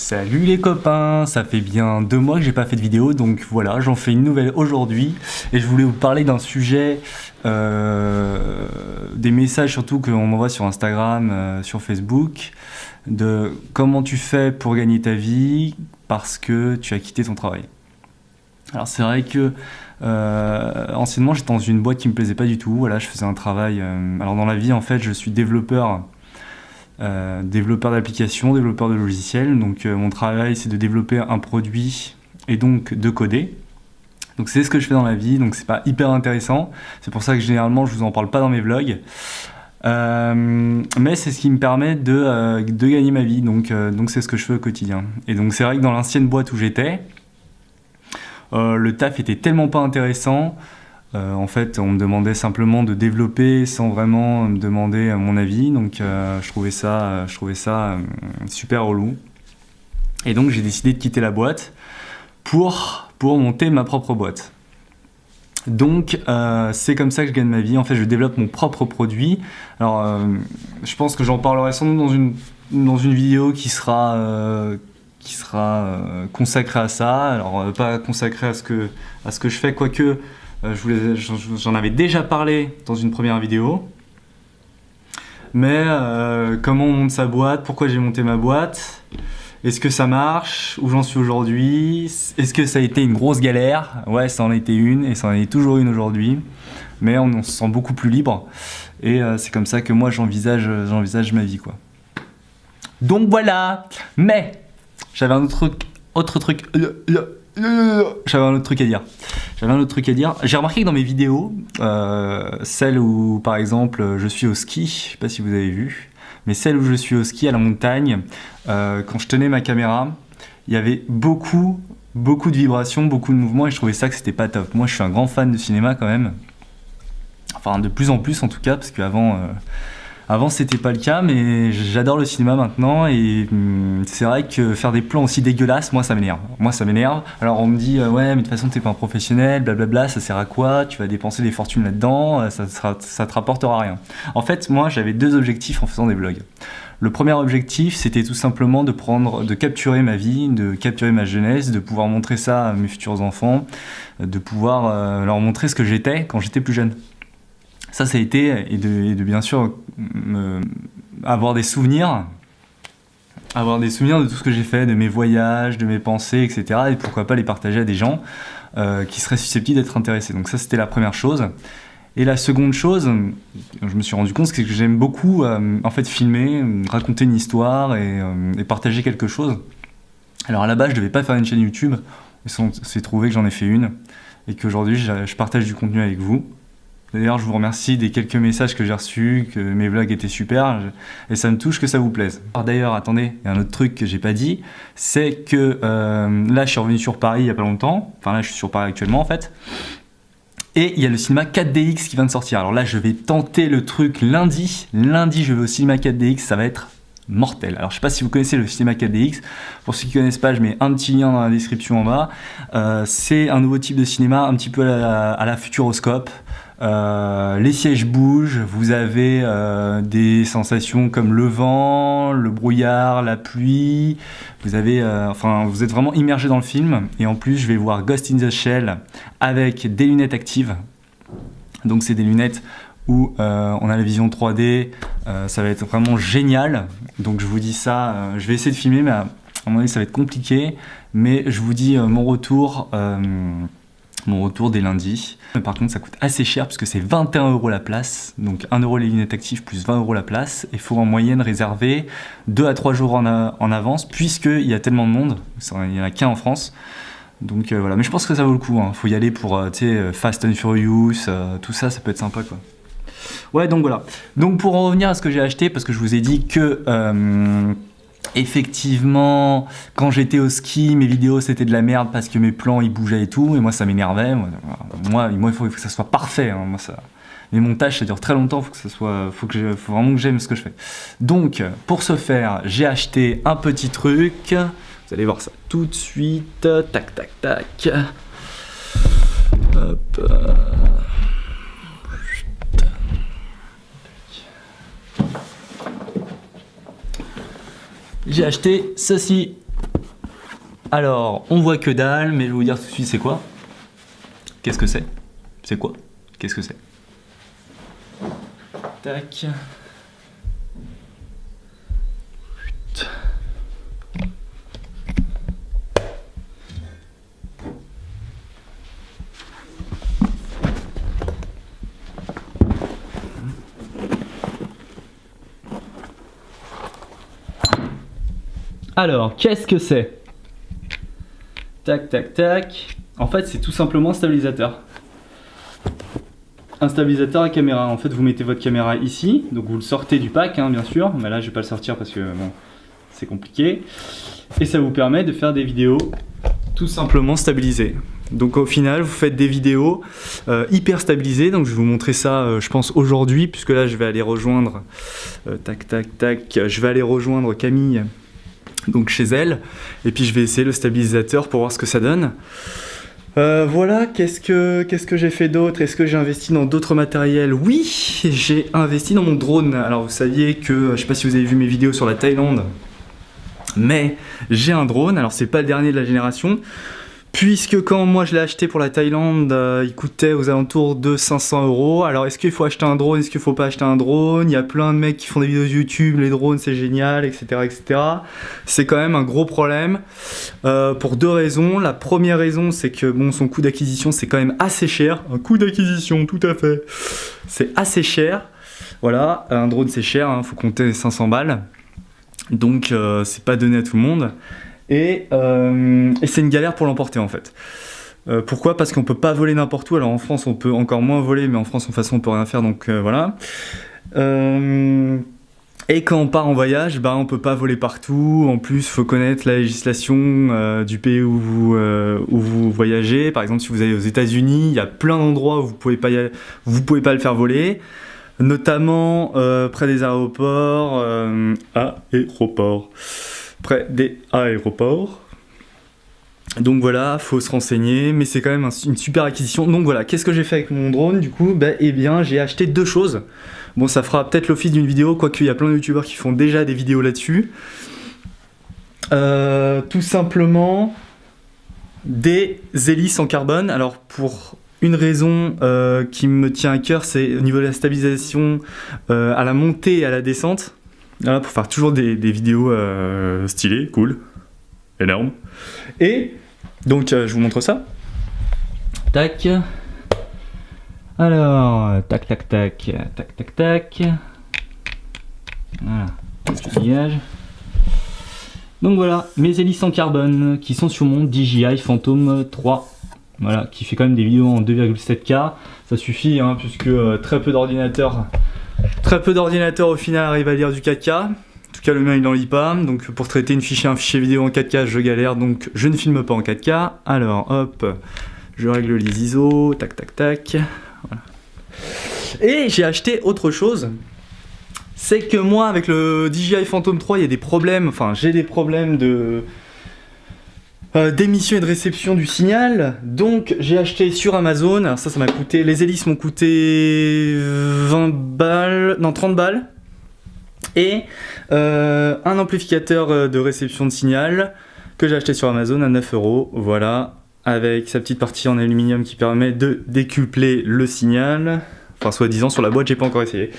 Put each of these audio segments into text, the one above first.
Salut les copains, ça fait bien 2 mois que j'ai pas fait de vidéo, donc voilà, j'en fais une nouvelle aujourd'hui et je voulais vous parler d'un sujet, des messages surtout qu'on m'envoie sur Instagram, sur Facebook, de comment tu fais pour gagner ta vie parce que tu as quitté ton travail. Alors c'est vrai que anciennement j'étais dans une boîte qui me plaisait pas du tout, voilà, je faisais un travail, alors dans la vie en fait je suis développeur d'applications, développeur de logiciels. Donc mon travail c'est de développer un produit et donc de coder. Donc c'est ce que je fais dans la vie, donc c'est pas hyper intéressant. C'est pour ça que généralement je vous en parle pas dans mes vlogs. Mais c'est ce qui me permet de gagner ma vie, donc c'est ce que je fais au quotidien. Et donc c'est vrai que dans l'ancienne boîte où j'étais, le taf était tellement pas intéressant. En fait, on me demandait simplement de développer sans vraiment me demander mon avis. Donc, je trouvais ça super relou. Et donc, j'ai décidé de quitter la boîte pour monter ma propre boîte. Donc, c'est comme ça que je gagne ma vie. En fait, je développe mon propre produit. Alors, je pense que j'en parlerai sans doute dans une vidéo qui sera consacrée à ça. Alors, pas consacrée à ce que je fais, quoique... j'en avais déjà parlé dans une première vidéo, mais comment on monte sa boîte, pourquoi j'ai monté ma boîte, est-ce que ça marche, où j'en suis aujourd'hui, est-ce que ça a été une grosse galère? Ouais, ça en a été une et ça en est toujours une aujourd'hui, mais on se sent beaucoup plus libre et c'est comme ça que moi j'envisage ma vie, quoi. Donc voilà, mais j'avais un autre truc à dire. J'ai remarqué que dans mes vidéos, celles où par exemple je suis au ski, je sais pas si vous avez vu, mais celle où je suis au ski à la montagne, quand je tenais ma caméra, il y avait beaucoup de vibrations, beaucoup de mouvements et je trouvais ça que c'était pas top. Moi je suis un grand fan de cinéma quand même, enfin de plus en plus en tout cas, parce qu'avant c'était pas le cas, mais j'adore le cinéma maintenant et c'est vrai que faire des plans aussi dégueulasses, moi ça m'énerve. Alors on me dit ouais mais de toute façon t'es pas un professionnel, blablabla, ça sert à quoi? Tu vas dépenser des fortunes là-dedans, ça te rapportera rien. En fait moi j'avais 2 objectifs en faisant des vlogs. Le premier objectif c'était tout simplement de capturer ma vie, de capturer ma jeunesse, de pouvoir montrer ça à mes futurs enfants, de pouvoir leur montrer ce que j'étais quand j'étais plus jeune. Ça a été, et de bien sûr avoir des souvenirs de tout ce que j'ai fait, de mes voyages, de mes pensées, etc. Et pourquoi pas les partager à des gens qui seraient susceptibles d'être intéressés. Donc ça, c'était la première chose. Et la seconde chose, je me suis rendu compte, c'est que j'aime beaucoup en fait filmer, raconter une histoire et partager quelque chose. Alors à la base, je devais pas faire une chaîne YouTube, mais c'est trouvé que j'en ai fait une et qu'aujourd'hui, je partage du contenu avec vous. D'ailleurs, je vous remercie des quelques messages que j'ai reçus, que mes vlogs étaient super, et ça me touche que ça vous plaise. D'ailleurs, attendez, il y a un autre truc que j'ai pas dit, c'est que là, je suis revenu sur Paris il y a pas longtemps, enfin là, je suis sur Paris actuellement en fait, et il y a le cinéma 4DX qui vient de sortir. Alors là, je vais tenter le truc lundi, je vais au cinéma 4DX, ça va être mortel. Alors je sais pas si vous connaissez le cinéma 4DX, pour ceux qui connaissent pas, je mets un petit lien dans la description en bas. C'est un nouveau type de cinéma, un petit peu à la Futuroscope. Les sièges bougent, vous avez des sensations comme le vent, le brouillard, la pluie, vous êtes vraiment immergé dans le film. Et en plus je vais voir Ghost in the Shell avec des lunettes actives, donc c'est des lunettes où on a la vision 3D, ça va être vraiment génial. Donc je vous dis ça, je vais essayer de filmer, mais à un moment donné ça va être compliqué, mais je vous dis mon retour dès lundi. Par contre ça coûte assez cher puisque c'est 21 € la place, donc 1 € les lunettes actives plus 20 € la place. Il faut en moyenne réserver 2 à 3 jours en avance puisqu'il y a tellement de monde, il n'y en a qu'un en France. Donc voilà, mais je pense que ça vaut le coup, hein. Faut y aller pour Fast and Furious, tout ça, ça peut être sympa quoi. Ouais, donc voilà. Donc pour en revenir à ce que j'ai acheté, parce que je vous ai dit que effectivement, quand j'étais au ski, mes vidéos c'était de la merde parce que mes plans ils bougeaient et tout, et moi ça m'énervait. Moi il faut que ça soit parfait, hein. Les montages ça dure très longtemps, faut vraiment que j'aime ce que je fais. Donc pour ce faire, j'ai acheté un petit truc. Vous allez voir ça tout de suite. Tac tac tac. Hop. J'ai acheté ceci. Alors, on voit que dalle, mais je vais vous dire tout de suite c'est quoi. Qu'est-ce que c'est? C'est quoi? Qu'est-ce que c'est? Tac. Alors, qu'est-ce que c'est? Tac, tac, tac. En fait, c'est tout simplement un stabilisateur. Un stabilisateur à caméra. En fait, vous mettez votre caméra ici. Donc, vous le sortez du pack, hein, bien sûr. Mais là, je vais pas le sortir parce que bon, c'est compliqué. Et ça vous permet de faire des vidéos tout simplement stabilisées. Donc, au final, vous faites des vidéos hyper stabilisées. Donc, je vais vous montrer ça, je pense, aujourd'hui. Puisque là, je vais aller rejoindre... tac, tac, tac. Je vais aller rejoindre Camille... donc chez elle, et puis je vais essayer le stabilisateur pour voir ce que ça donne. Voilà, qu'est-ce que j'ai fait d'autre? Est-ce que j'ai investi dans d'autres matériels? Oui, j'ai investi dans mon drone. Alors vous saviez que, je sais pas si vous avez vu mes vidéos sur la Thaïlande, mais j'ai un drone, alors c'est pas le dernier de la génération, puisque quand moi je l'ai acheté pour la Thaïlande, il coûtait aux alentours de 500 €. Alors est-ce qu'il faut acheter un drone, est-ce qu'il faut pas acheter un drone? Il y a plein de mecs qui font des vidéos YouTube, les drones c'est génial, etc. etc. C'est quand même un gros problème pour deux raisons. La première raison c'est que bon, son coût d'acquisition c'est quand même assez cher. Un coût d'acquisition, tout à fait. C'est assez cher. Voilà, un drone c'est cher, hein, faut compter 500 balles. Donc c'est pas donné à tout le monde. Et c'est une galère pour l'emporter en fait. Pourquoi? Parce qu'on peut pas voler n'importe où. Alors en France on peut encore moins voler, mais en France de toute façon on peut rien faire, donc voilà. Et quand on part en voyage, bah, on peut pas voler partout. En plus, il faut connaître la législation du pays où vous voyagez. Par exemple, si vous allez aux États-Unis, il y a plein d'endroits où vous pouvez pas le faire voler, notamment près des aéroports. Près des aéroports. Donc voilà, faut se renseigner, mais c'est quand même une super acquisition. Donc voilà, qu'est-ce que j'ai fait avec mon drone du coup? Eh bien, j'ai acheté deux choses. Bon, ça fera peut-être l'office d'une vidéo, quoique il y a plein de youtubeurs qui font déjà des vidéos là-dessus. Tout simplement, des hélices en carbone. Alors pour une raison qui me tient à cœur, c'est au niveau de la stabilisation à la montée et à la descente. Voilà, pour faire toujours des vidéos stylées, cool, énorme. Et donc je vous montre ça. Tac. Alors, tac tac tac, tac tac tac. Voilà, pliage. Donc voilà, mes hélices en carbone qui sont sur mon DJI Phantom 3. Voilà, qui fait quand même des vidéos en 2,7K. Ça suffit, hein, puisque très peu d'ordinateurs au final arrivent à lire du 4K. En tout cas, le mien il n'en lit pas. Donc pour traiter un fichier vidéo en 4K, je galère, donc je ne filme pas en 4K. Alors hop, je règle les ISO, tac tac tac. Voilà. Et j'ai acheté autre chose. C'est que moi, avec le DJI Phantom 3, il y a des problèmes. Enfin, j'ai des problèmes d'émission et de réception du signal. Donc j'ai acheté sur Amazon. Alors ça m'a coûté, les hélices m'ont coûté 30 balles. Et un amplificateur de réception de signal que j'ai acheté sur Amazon à 9 €. Voilà, avec sa petite partie en aluminium qui permet de décupler le signal. Enfin, soi-disant sur la boîte, j'ai pas encore essayé.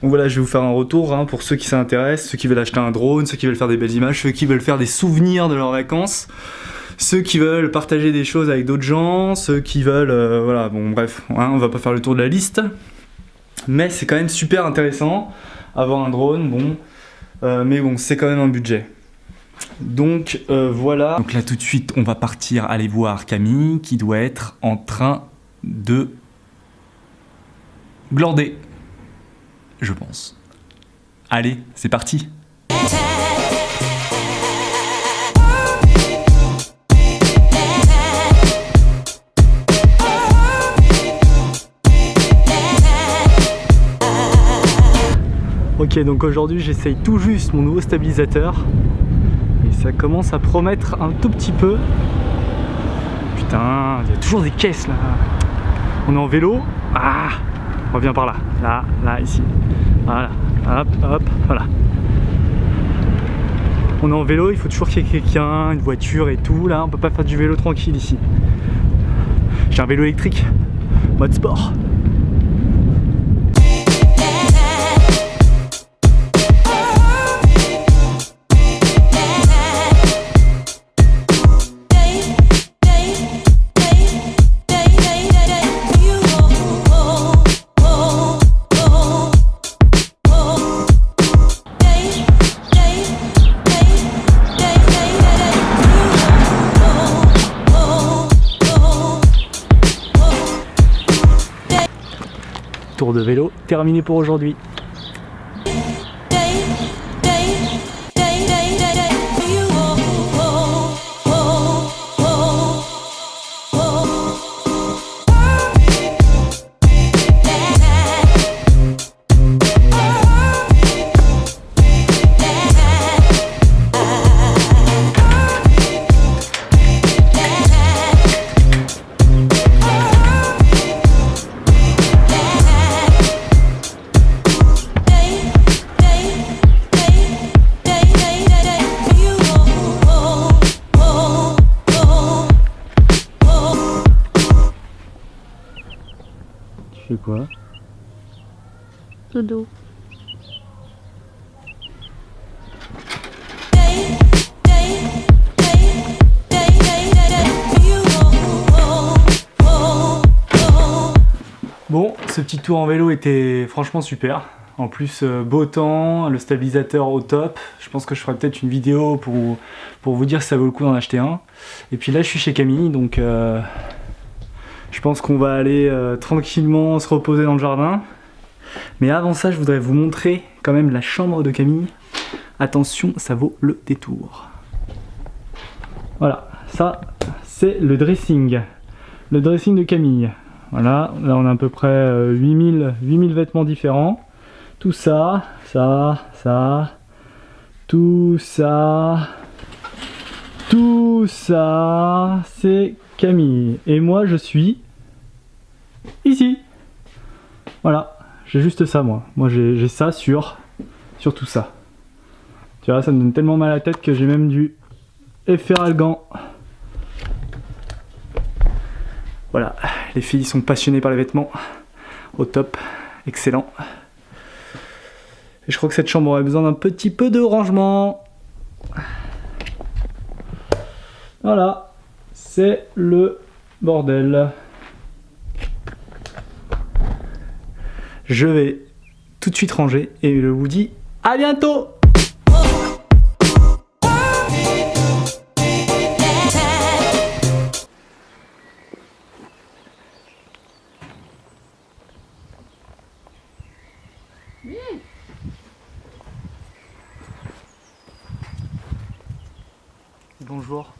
Donc voilà, je vais vous faire un retour, hein, pour ceux qui s'intéressent, ceux qui veulent acheter un drone, ceux qui veulent faire des belles images, ceux qui veulent faire des souvenirs de leurs vacances, ceux qui veulent partager des choses avec d'autres gens, ceux qui veulent... voilà, bon bref, hein, on va pas faire le tour de la liste. Mais c'est quand même super intéressant, avoir un drone, bon... mais bon, c'est quand même un budget. Donc voilà. Donc là tout de suite, on va partir aller voir Camille, qui doit être en train de... glander, je pense. Allez, c'est parti. Ok, donc aujourd'hui j'essaye tout juste mon nouveau stabilisateur et ça commence à promettre un tout petit peu. Putain, il y a toujours des caisses là. On est en vélo. Ah, on revient par là, là, ici. Voilà, hop, hop, voilà. On est en vélo, il faut toujours qu'il y ait quelqu'un, une voiture et tout. Là, on peut pas faire du vélo tranquille ici. J'ai un vélo électrique, mode sport. Tour de vélo terminé pour aujourd'hui. Tu fais quoi? Dodo. Bon, ce petit tour en vélo était franchement super. En plus, beau temps, le stabilisateur au top. Je pense que je ferai peut-être une vidéo pour vous dire si ça vaut le coup d'en acheter un. Et puis là, je suis chez Camille, donc je pense qu'on va aller tranquillement se reposer dans le jardin. Mais avant ça, je voudrais vous montrer quand même la chambre de Camille. Attention, ça vaut le détour. Voilà, ça, c'est le dressing. Le dressing de Camille. Voilà, là on a à peu près 8000 vêtements différents. Tout ça, tout ça, c'est Camille. Et moi je suis ici. Voilà, j'ai juste ça moi. Moi j'ai ça sur tout ça. Tu vois, ça me donne tellement mal à la tête que j'ai même dû faire le gant. Voilà, les filles sont passionnées par les vêtements. Au top, excellent. Et je crois que cette chambre aurait besoin d'un petit peu de rangement. Voilà, c'est le bordel. Je vais tout de suite ranger et je vous dis à bientôt! Bonjour.